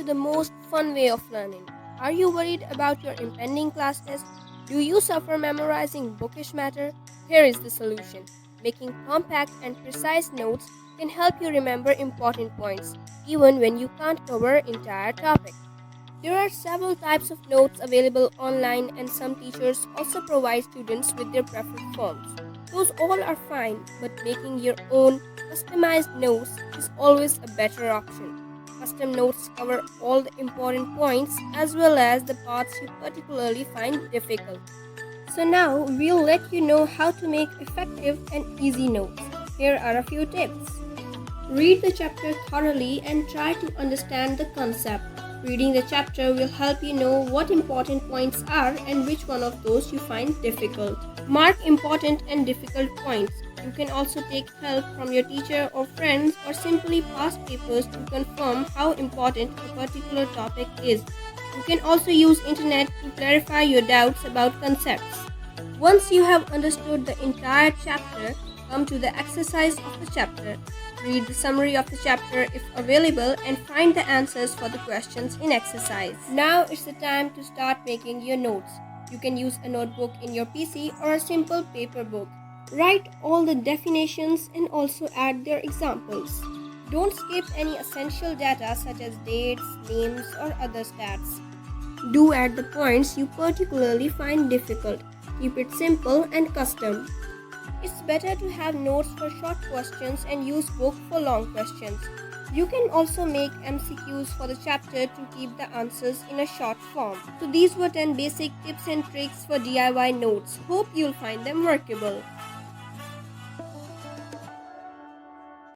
the most fun way of learning. Are you worried about your impending class test? Do you suffer memorizing bookish matter? Here is the solution. Making compact and precise notes can help you remember important points, even when you can't cover entire topic. There are several types of notes available online, and some teachers also provide students with their preferred forms. Those all are fine, but making your own customized notes is always a better option. Custom notes cover all the important points as well as the parts you particularly find difficult. So now we'll let you know how to make effective and easy notes. Here are a few tips. Read the chapter thoroughly and try to understand the concept. Reading the chapter will help you know what important points are and which one of those you find difficult. Mark important and difficult points. You can also take help from your teacher or friends or simply pass papers to confirm how important a particular topic is. You can also use internet to clarify your doubts about concepts. Once you have understood the entire chapter, come to the exercise of the chapter. Read the summary of the chapter if available and find the answers for the questions in exercise. Now it's the time to start making your notes. You can use a notebook in your PC or a simple paper book. Write all the definitions and also add their examples. Don't skip any essential data such as dates, names, or other stats. Do add the points you particularly find difficult. Keep it simple and custom. It's better to have notes for short questions and use book for long questions. You can also make MCQs for the chapter to keep the answers in a short form. So these were 10 basic tips and tricks for DIY notes. Hope you'll find them workable.